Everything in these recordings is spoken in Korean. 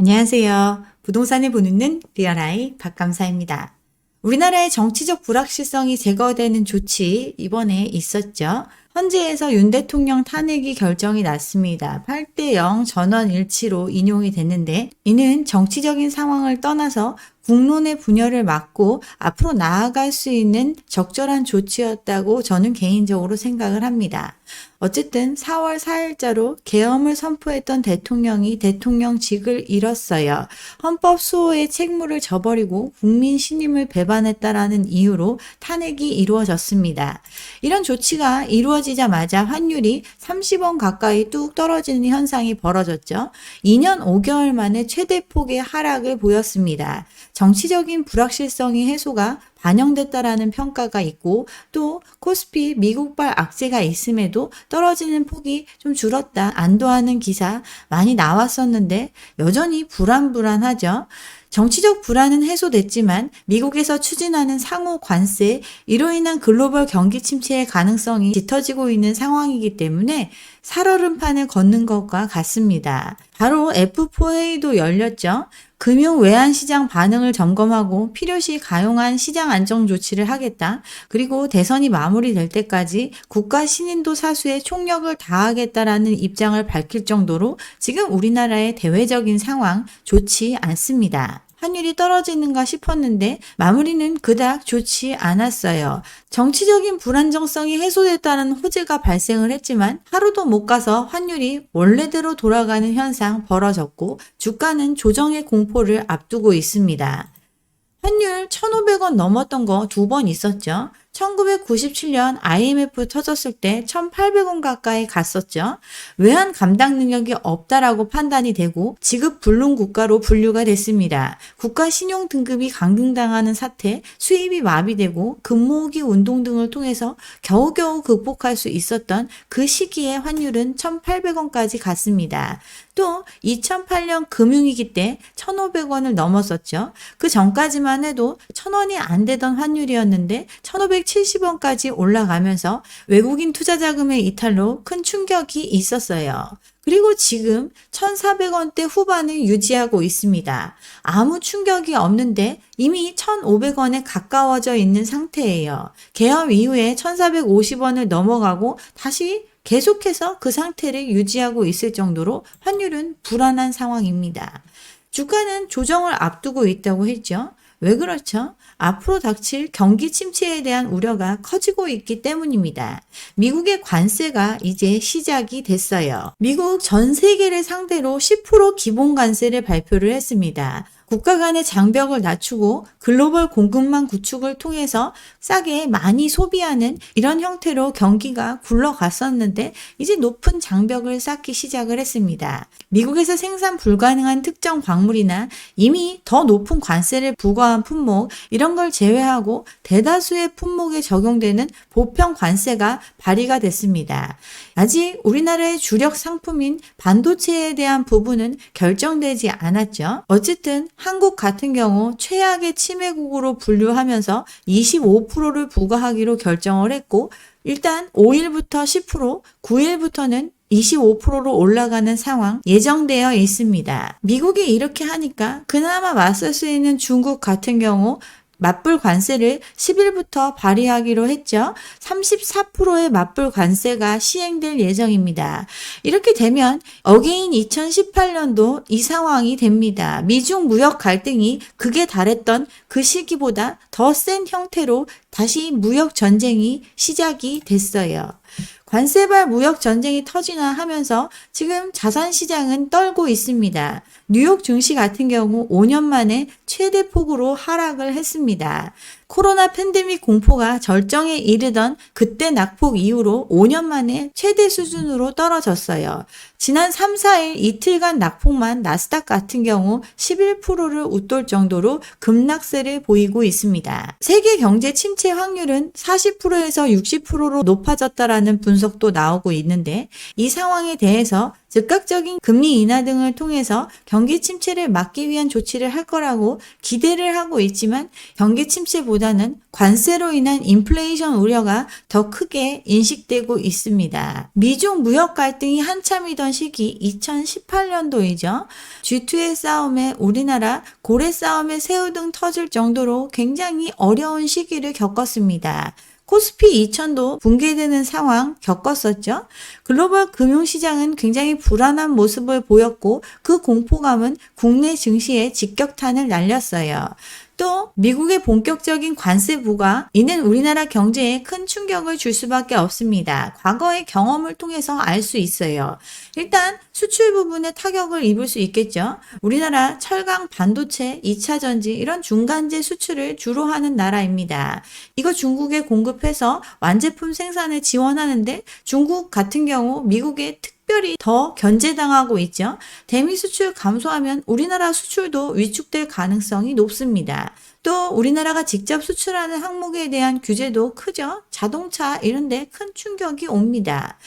안녕하세요. 부동산을 보는 리얼아이 박감사입니다. 우리나라의 정치적 불확실성이 제거되는 조치 이번에 있었죠. 헌재에서 윤 대통령 탄핵이 결정이 났습니다. 8대0 전원 일치로 인용이 됐는데 이는 정치적인 상황을 떠나서 국론의 분열을 막고 앞으로 나아갈 수 있는 적절한 조치였다고 저는 개인적으로 생각을 합니다. 어쨌든 4월 4일자로 계엄을 선포했던 대통령이 대통령직을 잃었어요. 헌법 수호의 책무를 저버리고 국민 신임을 배반했다라는 이유로 탄핵이 이루어졌습니다. 이런 조치가 이루어지자마자 환율이 30원 가까이 뚝 떨어지는 현상이 벌어졌죠. 2년 5개월 만에 최대 폭의 하락을 보였습니다. 정치적인 불확실성이 해소가 반영됐다라는 평가가 있고 또 코스피 미국발 악재가 있음에도 떨어지는 폭이 좀 줄었다 안도하는 기사 많이 나왔었는데 여전히 불안하죠. 정치적 불안은 해소됐지만 미국에서 추진하는 상호 관세 이로 인한 글로벌 경기 침체의 가능성이 짙어지고 있는 상황이기 때문에 살얼음판을 걷는 것과 같습니다. 바로 F4A도 열렸죠. 금융 외환시장 반응을 점검하고 필요시 가용한 시장 안정 조치를 하겠다. 그리고 대선이 마무리될 때까지 국가 신인도 사수에 총력을 다하겠다라는 입장을 밝힐 정도로 지금 우리나라의 대외적인 상황 좋지 않습니다. 환율이 떨어지는가 싶었는데 마무리는 그닥 좋지 않았어요. 정치적인 불안정성이 해소됐다는 호재가 발생을 했지만 하루도 못 가서 환율이 원래대로 돌아가는 현상 벌어졌고 주가는 조정의 공포를 앞두고 있습니다. 환율 1,500원 넘었던 거 2번 있었죠. 1997년 IMF 터졌을 때 1,800원 가까이 갔었죠. 외환 감당 능력이 없다라고 판단이 되고 지급 불능 국가로 분류가 됐습니다. 국가 신용 등급이 강등당하는 사태, 수입이 마비되고 금모으기 운동 등을 통해서 겨우겨우 극복할 수 있었던 그 시기에 환율은 1,800원까지 갔습니다. 또 2008년 금융위기 때 1,500원을 넘었었죠. 그 전까지만 해도 1,000원이 안 되던 환율이었는데 1,570원까지 올라가면서 외국인 투자 자금의 이탈로 큰 충격이 있었어요. 그리고 지금 1,400원대 후반을 유지하고 있습니다. 아무 충격이 없는데 이미 1,500원에 가까워져 있는 상태예요. 계엄 이후에 1,450원을 넘어가고 다시 계속해서 그 상태를 유지하고 있을 정도로 환율은 불안한 상황입니다. 주가는 조정을 앞두고 있다고 했죠. 왜 그렇죠? 앞으로 닥칠 경기 침체에 대한 우려가 커지고 있기 때문입니다. 미국의 관세가 이제 시작이 됐어요. 미국 전 세계를 상대로 10% 기본 관세를 발표를 했습니다. 국가 간의 장벽을 낮추고 글로벌 공급망 구축을 통해서 싸게 많이 소비하는 이런 형태로 경기가 굴러갔었는데 이제 높은 장벽을 쌓기 시작을 했습니다. 미국에서 생산 불가능한 특정 광물이나 이미 더 높은 관세를 부과한 품목 이런 걸 제외하고 대다수의 품목에 적용되는 보편 관세가 발의가 됐습니다. 아직 우리나라의 주력 상품인 반도체에 대한 부분은 결정되지 않았죠. 어쨌든 한국 같은 경우 최악의 침해국으로 분류하면서 25%를 부과하기로 결정을 했고 일단 5일부터 10%, 9일부터는 25%로 올라가는 상황 예정되어 있습니다. 미국이 이렇게 하니까 그나마 맞설 수 있는 중국 같은 경우 맞불 관세를 10일부터 발의하기로 했죠. 34%의 맞불 관세가 시행될 예정입니다. 이렇게 되면 어게인 2018년도 이 상황이 됩니다. 미중 무역 갈등이 극에 달했던 그 시기보다 더 센 형태로 다시 무역 전쟁이 시작이 됐어요. 관세발 무역 전쟁이 터지나 하면서 지금 자산 시장은 떨고 있습니다. 뉴욕 증시 같은 경우 5년 만에 최대 폭으로 하락을 했습니다. 코로나 팬데믹 공포가 절정에 이르던 그때 낙폭 이후로 5년 만에 최대 수준으로 떨어졌어요. 지난 3, 4일 이틀간 낙폭만 나스닥 같은 경우 11%를 웃돌 정도로 급락세를 보이고 있습니다. 세계 경제 침체 확률은 40%에서 60%로 높아졌다라는 분석 분석도 나오고 있는데 이 상황에 대해서 즉각적인 금리 인하 등을 통해서 경기 침체를 막기 위한 조치를 할 거라고 기대를 하고 있지만 경기 침체보다는 관세로 인한 인플레이션 우려가 더 크게 인식되고 있습니다. 미중 무역 갈등이 한참이던 시기 2018년도이죠. G2의 싸움에 우리나라 고래 싸움에 새우 등 터질 정도로 굉장히 어려운 시기를 겪었습니다. 코스피 2000도 붕괴되는 상황 겪었었죠. 글로벌 금융시장은 굉장히 불안한 모습을 보였고 그 공포감은 국내 증시에 직격탄을 날렸어요. 또 미국의 본격적인 관세 부과 이는 우리나라 경제에 큰 충격을 줄 수밖에 없습니다. 과거의 경험을 통해서 알 수 있어요. 일단 수출 부분에 타격을 입을 수 있겠죠. 우리나라 철강, 반도체, 2차 전지 이런 중간재 수출을 주로 하는 나라입니다. 이거 중국에 공급해서 완제품 생산을 지원하는데 중국 같은 경우 미국의 특별히 더 견제당하고 있죠. 대미 수출 감소하면 우리나라 수출도 위축될 가능성이 높습니다. 또 우리나라가 직접 수출하는 항목에 대한 규제도 크죠. 자동차 이런 데 큰 충격이 옵니다.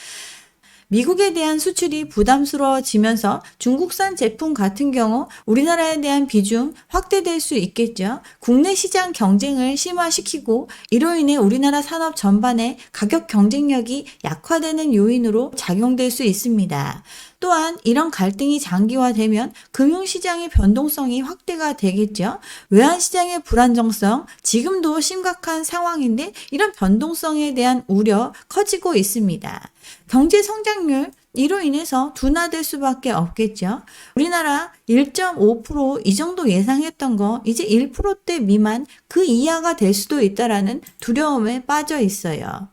미국에 대한 수출이 부담스러워지면서 중국산 제품 같은 경우 우리나라에 대한 비중 확대될 수 있겠죠. 국내 시장 경쟁을 심화시키고 이로 인해 우리나라 산업 전반의 가격 경쟁력이 약화되는 요인으로 작용될 수 있습니다. 또한 이런 갈등이 장기화되면 금융시장의 변동성이 확대가 되겠죠. 외환시장의 불안정성 지금도 심각한 상황인데 이런 변동성에 대한 우려 커지고 있습니다. 경제 성장률 이로 인해서 둔화될 수밖에 없겠죠. 우리나라 1.5% 이 정도 예상했던 거 이제 1%대 미만 그 이하가 될 수도 있다라는 두려움에 빠져 있어요.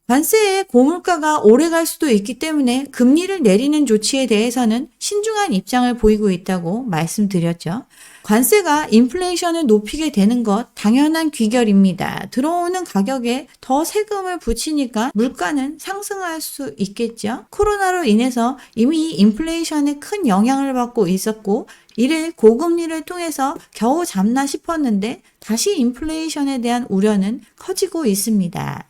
관세의 고물가가 오래 갈 수도 있기 때문에 금리를 내리는 조치에 대해서는 신중한 입장을 보이고 있다고 말씀드렸죠. 관세가 인플레이션을 높이게 되는 것 당연한 귀결입니다. 들어오는 가격에 더 세금을 붙이니까 물가는 상승할 수 있겠죠. 코로나로 인해서 이미 인플레이션에 큰 영향을 받고 있었고 이를 고금리를 통해서 겨우 잡나 싶었는데 다시 인플레이션에 대한 우려는 커지고 있습니다.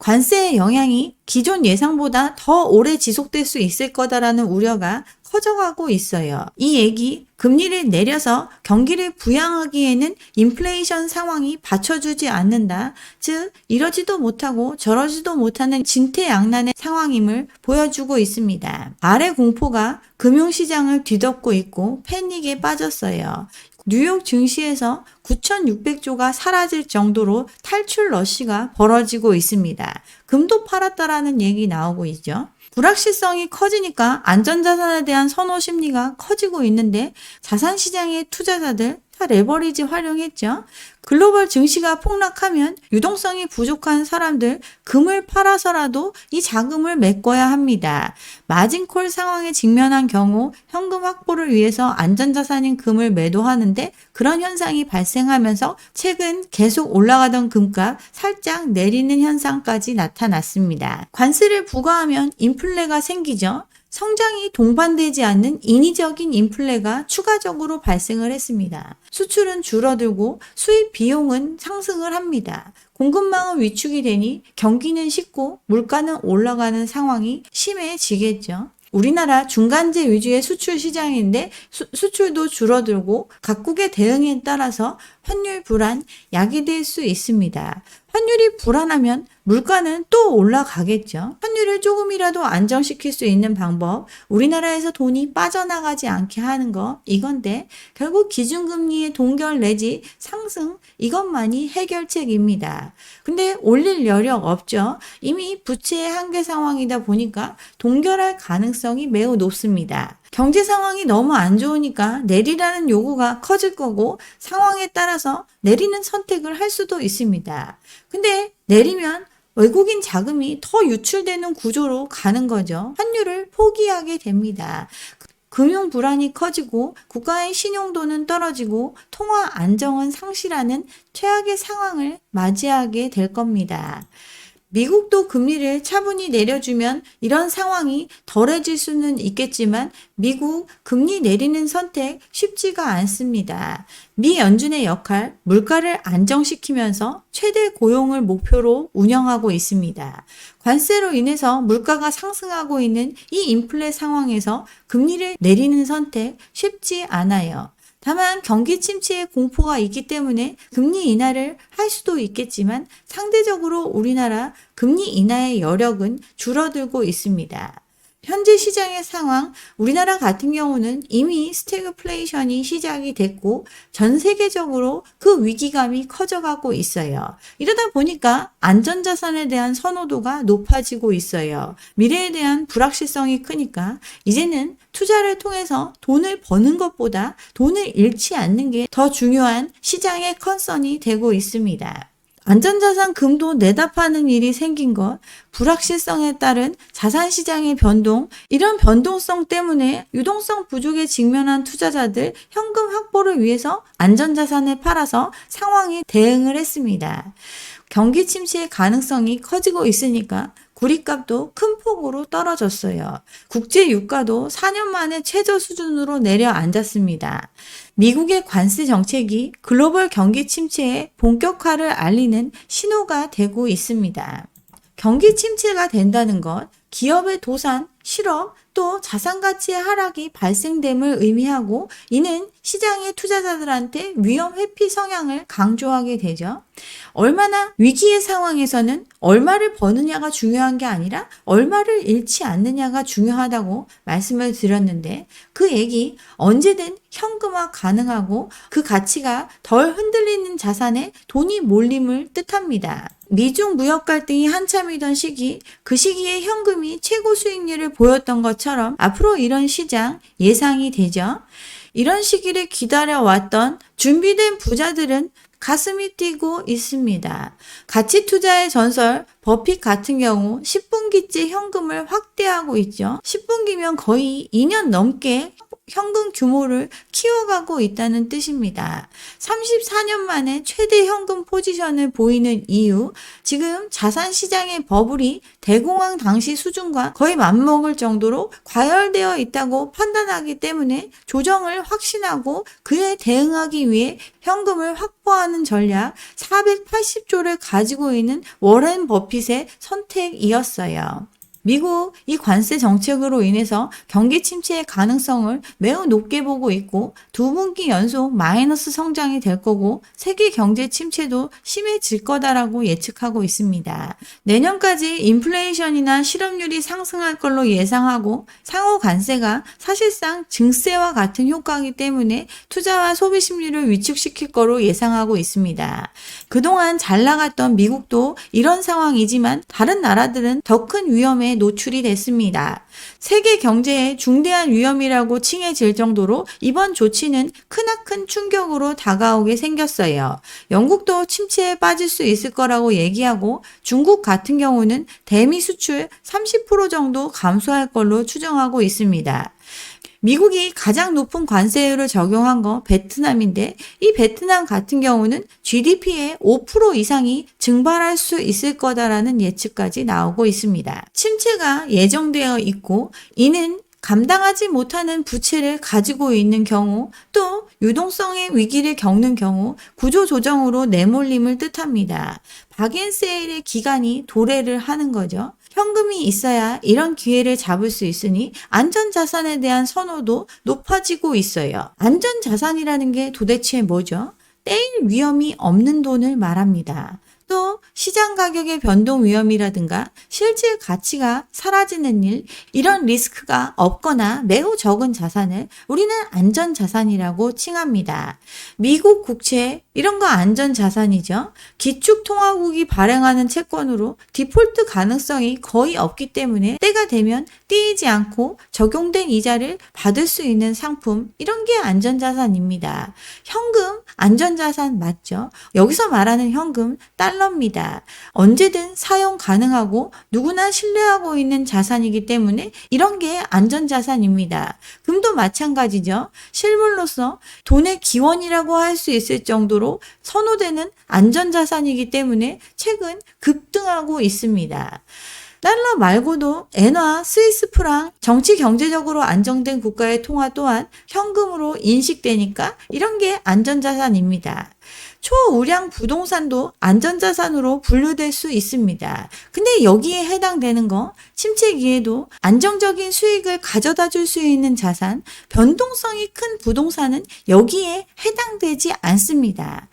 관세의 영향이 기존 예상보다 더 오래 지속될 수 있을 거다라는 우려가 커져가고 있어요. 이 얘기 금리를 내려서 경기를 부양하기에는 인플레이션 상황이 받쳐주지 않는다. 즉 이러지도 못하고 저러지도 못하는 진퇴양난의 상황임을 보여주고 있습니다. 아래 공포가 금융시장을 뒤덮고 있고 패닉에 빠졌어요. 뉴욕 증시에서 9,600조가 사라질 정도로 탈출 러시가 벌어지고 있습니다. 금도 팔았다라는 얘기 나오고 있죠. 불확실성이 커지니까 안전자산에 대한 선호 심리가 커지고 있는데 자산시장의 투자자들 다 레버리지 활용했죠. 글로벌 증시가 폭락하면 유동성이 부족한 사람들 금을 팔아서라도 이 자금을 메꿔야 합니다. 마진콜 상황에 직면한 경우 현금 확보를 위해서 안전자산인 금을 매도하는데 그런 현상이 발생하면서 최근 계속 올라가던 금값 살짝 내리는 현상까지 나타났습니다. 관세를 부과하면 인플레가 생기죠. 성장이 동반되지 않는 인위적인 인플레가 추가적으로 발생을 했습니다. 수출은 줄어들고 수입 비용은 상승을 합니다. 공급망은 위축이 되니 경기는 식고 물가는 올라가는 상황이 심해지겠죠. 우리나라 중간재 위주의 수출 시장인데 수출도 줄어들고 각국의 대응에 따라서 환율 불안 야기될 수 있습니다. 환율이 불안하면 물가는 또 올라가겠죠. 환율을 조금이라도 안정시킬 수 있는 방법, 우리나라에서 돈이 빠져나가지 않게 하는 거 이건데 결국 기준금리의 동결 내지 상승 이것만이 해결책입니다. 근데 올릴 여력 없죠. 이미 부채의 한계 상황이다 보니까 동결할 가능성이 매우 높습니다. 경제 상황이 너무 안 좋으니까 내리라는 요구가 커질 거고 상황에 따라서 내리는 선택을 할 수도 있습니다. 근데 내리면 외국인 자금이 더 유출되는 구조로 가는 거죠. 환율을 포기하게 됩니다. 금융 불안이 커지고 국가의 신용도는 떨어지고 통화 안정은 상실하는 최악의 상황을 맞이하게 될 겁니다. 미국도 금리를 차분히 내려주면 이런 상황이 덜해질 수는 있겠지만 미국 금리 내리는 선택 쉽지가 않습니다. 미 연준의 역할, 물가를 안정시키면서 최대 고용을 목표로 운영하고 있습니다. 관세로 인해서 물가가 상승하고 있는 이 인플레 상황에서 금리를 내리는 선택 쉽지 않아요. 다만 경기 침체의 공포가 있기 때문에 금리 인하를 할 수도 있겠지만 상대적으로 우리나라 금리 인하의 여력은 줄어들고 있습니다. 현재 시장의 상황, 우리나라 같은 경우는 이미 스태그플레이션이 시작이 됐고 전 세계적으로 그 위기감이 커져가고 있어요. 이러다 보니까 안전자산에 대한 선호도가 높아지고 있어요. 미래에 대한 불확실성이 크니까 이제는 투자를 통해서 돈을 버는 것보다 돈을 잃지 않는 게 더 중요한 시장의 컨선이 되고 있습니다. 안전자산 금도 내다 파는 일이 생긴 것, 불확실성에 따른 자산시장의 변동, 이런 변동성 때문에 유동성 부족에 직면한 투자자들 현금 확보를 위해서 안전자산을 팔아서 상황에 대응을 했습니다. 경기 침체의 가능성이 커지고 있으니까 구리값도 큰 폭으로 떨어졌어요. 국제 유가도 4년 만에 최저 수준으로 내려앉았습니다. 미국의 관세 정책이 글로벌 경기 침체의 본격화를 알리는 신호가 되고 있습니다. 경기 침체가 된다는 것, 기업의 도산, 실업, 또 자산 가치의 하락이 발생됨을 의미하고 이는 시장의 투자자들한테 위험 회피 성향을 강조하게 되죠. 얼마나 위기의 상황에서는 얼마를 버느냐가 중요한 게 아니라 얼마를 잃지 않느냐가 중요하다고 말씀을 드렸는데 그 얘기 언제든 현금화 가능하고 그 가치가 덜 흔들리는 자산에 돈이 몰림을 뜻합니다. 미중 무역 갈등이 한참이던 시기, 그 시기에 현금이 최고 수익률을 보였던 것처럼 앞으로 이런 시장 예상이 되죠. 이런 시기를 기다려왔던 준비된 부자들은 가슴이 뛰고 있습니다. 가치 투자의 전설 버핏 같은 경우 10분기째 현금을 확대하고 있죠. 10분기면 거의 2년 넘게 현금 규모를 키워가고 있다는 뜻입니다. 34년 만에 최대 현금 포지션을 보이는 이유, 지금 자산시장의 버블이 대공황 당시 수준과 거의 맞먹을 정도로 과열되어 있다고 판단하기 때문에 조정을 확신하고 그에 대응하기 위해 현금을 확보하는 전략 480조를 가지고 있는 워렌 버핏의 선택이었어요. 미국 이 관세 정책으로 인해서 경기 침체의 가능성을 매우 높게 보고 있고 두 분기 연속 마이너스 성장이 될 거고 세계 경제 침체도 심해질 거다라고 예측하고 있습니다. 내년까지 인플레이션이나 실업률이 상승할 걸로 예상하고 상호 관세가 사실상 증세와 같은 효과이기 때문에 투자와 소비 심리를 위축시킬 거로 예상하고 있습니다. 그동안 잘 나갔던 미국도 이런 상황이지만 다른 나라들은 더 큰 위험에 노출이 됐습니다. 세계 경제의 중대한 위험이라고 칭해질 정도로 이번 조치는 크나큰 충격으로 다가오게 생겼어요. 영국도 침체에 빠질 수 있을 거라고 얘기하고 중국 같은 경우는 대미 수출 30% 정도 감소할 걸로 추정하고 있습니다. 미국이 가장 높은 관세율을 적용한 거 베트남인데 이 베트남 같은 경우는 GDP의 5% 이상이 증발할 수 있을 거다라는 예측까지 나오고 있습니다. 침체가 예정되어 있고 이는 감당하지 못하는 부채를 가지고 있는 경우 또 유동성의 위기를 겪는 경우 구조조정으로 내몰림을 뜻합니다. 박앤세일의 기간이 도래를 하는 거죠. 현금이 있어야 이런 기회를 잡을 수 있으니 안전자산에 대한 선호도 높아지고 있어요. 안전자산이라는 게 도대체 뭐죠? 떼일 위험이 없는 돈을 말합니다. 또 시장 가격의 변동 위험이라든가 실질 가치가 사라지는 일, 이런 리스크가 없거나 매우 적은 자산을 우리는 안전자산이라고 칭합니다. 미국 국채 이런 거 안전자산이죠. 기축통화국이 발행하는 채권으로 디폴트 가능성이 거의 없기 때문에 때가 되면 띄이지 않고 적용된 이자를 받을 수 있는 상품, 이런 게 안전자산입니다. 현금 안전자산 맞죠? 여기서 말하는 현금 달러 달러입니다. 언제든 사용 가능하고 누구나 신뢰하고 있는 자산이기 때문에 이런 게 안전자산입니다. 금도 마찬가지죠. 실물로서 돈의 기원이라고 할 수 있을 정도로 선호되는 안전자산이기 때문에 최근 급등하고 있습니다. 달러 말고도 엔화, 스위스 프랑, 정치 경제적으로 안정된 국가의 통화 또한 현금으로 인식되니까 이런 게 안전자산입니다. 초우량 부동산도 안전자산으로 분류될 수 있습니다. 근데 여기에 해당되는 거 침체기에도 안정적인 수익을 가져다 줄 수 있는 자산, 변동성이 큰 부동산은 여기에 해당되지 않습니다.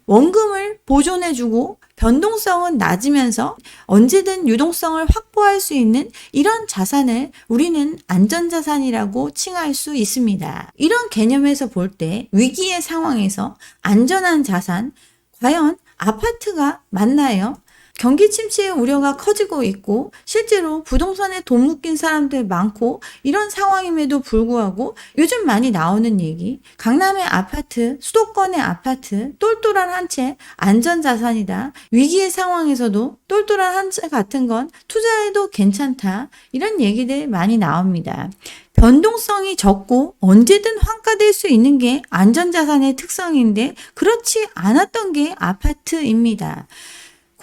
원금을 보존해주고 변동성은 낮으면서 언제든 유동성을 확보할 수 있는 이런 자산을 우리는 안전자산이라고 칭할 수 있습니다. 이런 개념에서 볼 때 위기의 상황에서 안전한 자산, 과연 아파트가 맞나요? 경기 침체의 우려가 커지고 있고 실제로 부동산에 돈 묶인 사람들 많고 이런 상황임에도 불구하고 요즘 많이 나오는 얘기, 강남의 아파트, 수도권의 아파트 똘똘한 한 채 안전자산이다. 위기의 상황에서도 똘똘한 한 채 같은 건 투자해도 괜찮다. 이런 얘기들 많이 나옵니다. 변동성이 적고 언제든 환가될 수 있는 게 안전자산의 특성인데 그렇지 않았던 게 아파트입니다.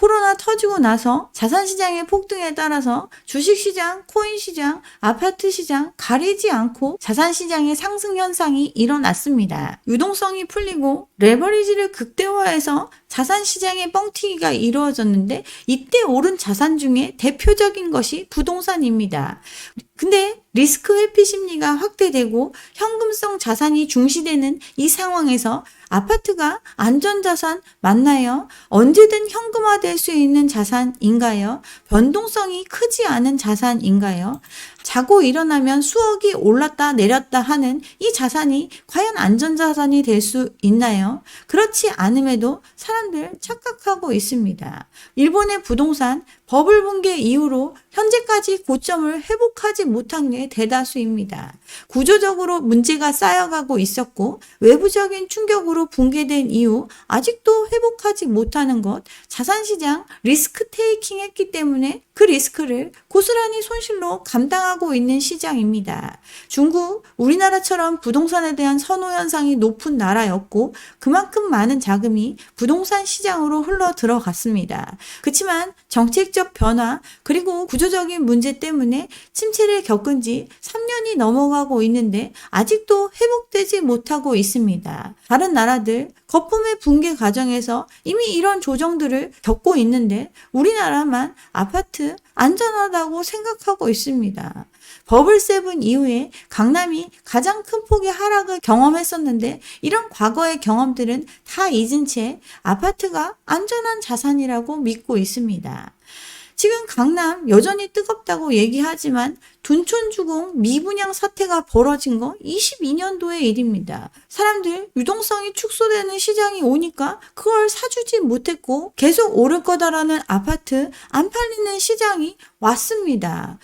코로나 터지고 나서 자산시장의 폭등에 따라서 주식시장, 코인시장, 아파트시장 가리지 않고 자산시장의 상승 현상이 일어났습니다. 유동성이 풀리고 레버리지를 극대화해서 자산시장의 뻥튀기가 이루어졌는데 이때 오른 자산 중에 대표적인 것이 부동산입니다. 근데 리스크 회피 심리가 확대되고 현금성 자산이 중시되는 이 상황에서 아파트가 안전자산 맞나요? 언제든 현금화될 수 있는 자산인가요? 변동성이 크지 않은 자산인가요? 자고 일어나면 수억이 올랐다 내렸다 하는 이 자산이 과연 안전자산이 될 수 있나요? 그렇지 않음에도 사람들 착각하고 있습니다. 일본의 부동산 버블 붕괴 이후로 현재까지 고점을 회복하지 못한 게 대다수입니다. 구조적으로 문제가 쌓여가고 있었고 외부적인 충격으로 붕괴된 이후 아직도 회복하지 못하는 것, 자산시장 리스크 테이킹 했기 때문에 그 리스크를 고스란히 손실로 감당하고 있는 시장입니다. 중국, 우리나라처럼 부동산에 대한 선호 현상이 높은 나라였고 그만큼 많은 자금이 부동산 시장으로 흘러 들어갔습니다. 그렇지만 정책적 변화 그리고 구조적인 문제 때문에 침체를 겪은 지 3년이 넘어가고 있는데 아직도 회복되지 못하고 있습니다. 다른 나라들 거품의 붕괴 과정에서 이미 이런 조정들을 겪고 있는데 우리나라만 아파트 안전하다고 생각하고 있습니다. 버블7 이후에 강남이 가장 큰 폭의 하락을 경험했었는데 이런 과거의 경험들은 다 잊은 채 아파트가 안전한 자산이라고 믿고 있습니다. 지금 강남 여전히 뜨겁다고 얘기하지만 둔촌주공 미분양 사태가 벌어진 거 22년도의 일입니다. 사람들 유동성이 축소되는 시장이 오니까 그걸 사주지 못했고 계속 오를 거다라는 아파트 안 팔리는 시장이 왔습니다.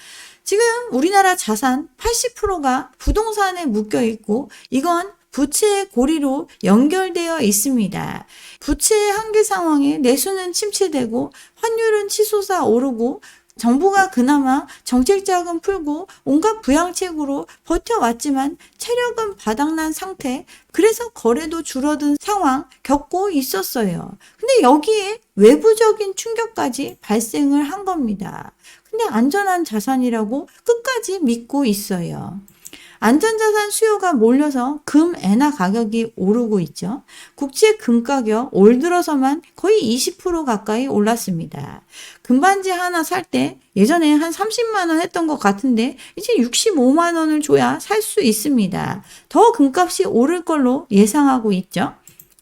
지금 우리나라 자산 80%가 부동산에 묶여 있고 이건 부채의 고리로 연결되어 있습니다. 부채의 한계 상황에 내수는 침체되고 환율은 치솟아 오르고 정부가 그나마 정책자금 풀고 온갖 부양책으로 버텨왔지만 체력은 바닥난 상태, 그래서 거래도 줄어든 상황 겪고 있었어요. 근데 여기에 외부적인 충격까지 발생을 한 겁니다. 근데 안전한 자산이라고 끝까지 믿고 있어요. 안전자산 수요가 몰려서 금, 엔화 가격이 오르고 있죠. 국제 금 가격 올 들어서만 거의 20% 가까이 올랐습니다. 금반지 하나 살 때 예전에 한 30만 원 했던 것 같은데 이제 65만 원을 줘야 살 수 있습니다. 더 금값이 오를 걸로 예상하고 있죠.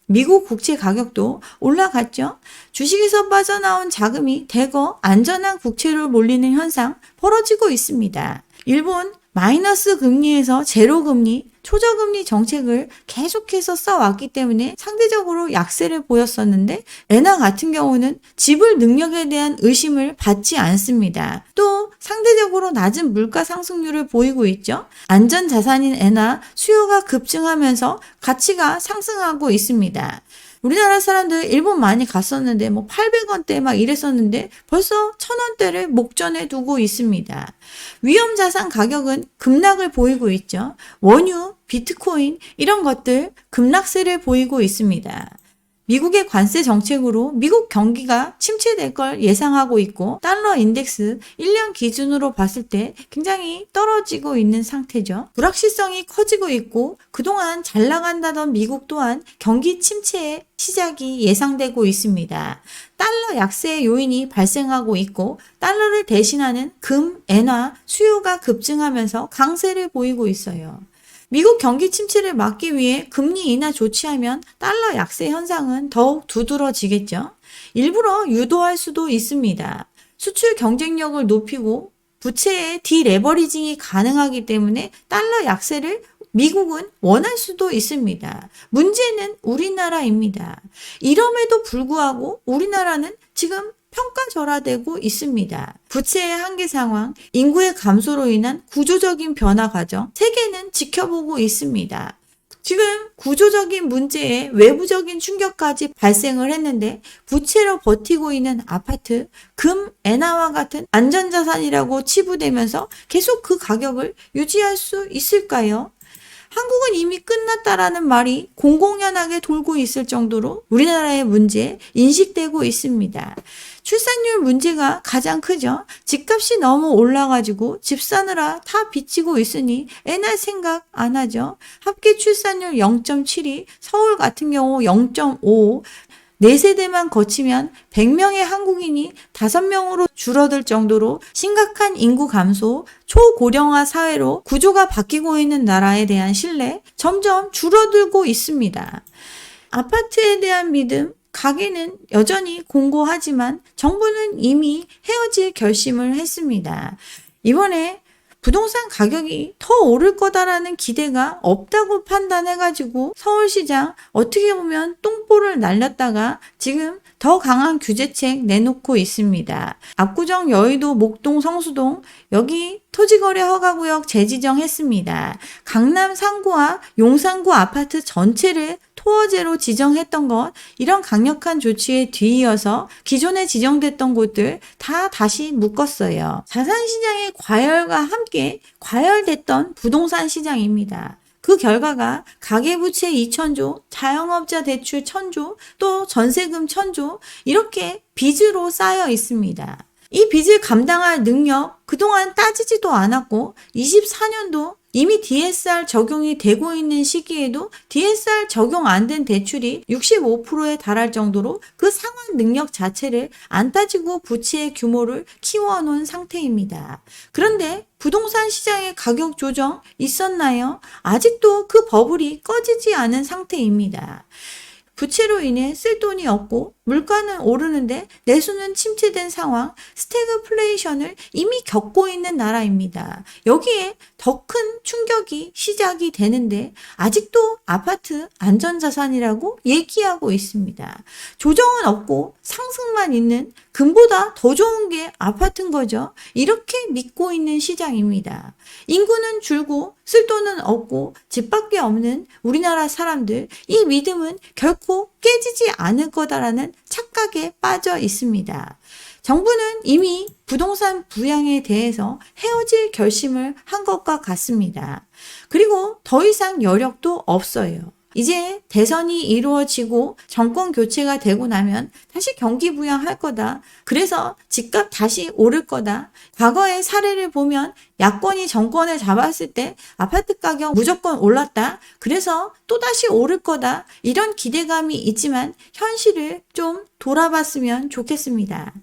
미국 국채 가격도 올라갔죠. 주식에서 빠져나온 자금이 대거 안전한 국채로 몰리는 현상 벌어지고 있습니다. 일본 마이너스 금리에서 제로 금리, 초저금리 정책을 계속해서 써왔기 때문에 상대적으로 약세를 보였었는데 엔화 같은 경우는 지불 능력에 대한 의심을 받지 않습니다. 또 상대적으로 낮은 물가 상승률을 보이고 있죠. 안전자산인 엔화 수요가 급증하면서 가치가 상승하고 있습니다. 우리나라 사람들 일본 많이 갔었는데 800원대 막 이랬었는데 벌써 1000원대를 목전에 두고 있습니다. 위험자산 가격은 급락을 보이고 있죠. 원유, 비트코인 이런 것들 급락세를 보이고 있습니다. 미국의 관세 정책으로 미국 경기가 침체될 걸 예상하고 있고 달러 인덱스 1년 기준으로 봤을 때 굉장히 떨어지고 있는 상태죠. 불확실성이 커지고 있고 그동안 잘 나간다던 미국 또한 경기 침체의 시작이 예상되고 있습니다. 달러 약세의 요인이 발생하고 있고 달러를 대신하는 금, 엔화 수요가 급증하면서 강세를 보이고 있어요. 미국 경기 침체를 막기 위해 금리 인하 조치하면 달러 약세 현상은 더욱 두드러지겠죠. 일부러 유도할 수도 있습니다. 수출 경쟁력을 높이고 부채의 디레버리징이 가능하기 때문에 달러 약세를 미국은 원할 수도 있습니다. 문제는 우리나라입니다. 이럼에도 불구하고 우리나라는 지금 평가절하되고 있습니다. 부채의 한계 상황, 인구의 감소로 인한 구조적인 변화 과정, 세계는 지켜보고 있습니다. 지금 구조적인 문제에 외부적인 충격까지 발생을 했는데 부채로 버티고 있는 아파트, 금, 엔화와 같은 안전자산이라고 치부되면서 계속 그 가격을 유지할 수 있을까요? 한국은 이미 끝났다라는 말이 공공연하게 돌고 있을 정도로 우리나라의 문제에 인식되고 있습니다. 출산율 문제가 가장 크죠. 집값이 너무 올라가지고 집 사느라 다 빚지고 있으니 애 낳을 생각 안 하죠. 합계 출산율 0.72, 서울 같은 경우 0.5, 4세대만 거치면 100명의 한국인이 5명으로 줄어들 정도로 심각한 인구 감소, 초고령화 사회로 구조가 바뀌고 있는 나라에 대한 신뢰 점점 줄어들고 있습니다. 아파트에 대한 믿음, 가게는 여전히 공고하지만 정부는 이미 헤어질 결심을 했습니다. 이번에 부동산 가격이 더 오를 거다라는 기대가 없다고 판단해가지고 서울시장 어떻게 보면 똥볼을 날렸다가 지금 더 강한 규제책 내놓고 있습니다. 압구정, 여의도, 목동, 성수동 여기 토지거래 허가구역 재지정했습니다. 강남 상구와 용산구 아파트 전체를 토어제로 지정했던 것, 이런 강력한 조치에 뒤이어서 기존에 지정됐던 곳들 다 다시 묶었어요. 자산시장의 과열과 함께 과열됐던 부동산 시장입니다. 그 결과가 가계부채 2,000조, 자영업자 대출 1,000조, 또 전세금 1,000조 이렇게 빚으로 쌓여 있습니다. 이 빚을 감당할 능력 그동안 따지지도 않았고 24년도 이미 DSR 적용이 되고 있는 시기에도 DSR 적용 안 된 대출이 65%에 달할 정도로 그 상환 능력 자체를 안 따지고 부채의 규모를 키워놓은 상태입니다. 그런데 부동산 시장의 가격 조정 있었나요? 아직도 그 버블이 꺼지지 않은 상태입니다. 부채로 인해 쓸 돈이 없고 물가는 오르는데 내수는 침체된 상황, 스태그플레이션을 이미 겪고 있는 나라입니다. 여기에 더 큰 충격이 시작이 되는데 아직도 아파트 안전자산이라고 얘기하고 있습니다. 조정은 없고 상승만 있는, 금보다 더 좋은 게 아파트인 거죠. 이렇게 믿고 있는 시장입니다. 인구는 줄고 쓸 돈은 없고 집밖에 없는 우리나라 사람들, 이 믿음은 결코 깨지지 않을 거다라는 착각에 빠져 있습니다. 정부는 이미 부동산 부양에 대해서 헤어질 결심을 한 것과 같습니다. 그리고 더 이상 여력도 없어요. 이제 대선이 이루어지고 정권 교체가 되고 나면 다시 경기 부양할 거다. 그래서 집값 다시 오를 거다. 과거의 사례를 보면 야권이 정권을 잡았을 때 아파트 가격 무조건 올랐다. 그래서 또다시 오를 거다. 이런 기대감이 있지만 현실을 좀 돌아봤으면 좋겠습니다.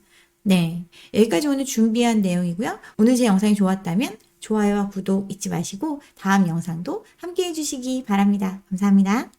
네, 여기까지 오늘 준비한 내용이고요. 오늘 제 영상이 좋았다면 좋아요와 구독 잊지 마시고 다음 영상도 함께 해주시기 바랍니다. 감사합니다.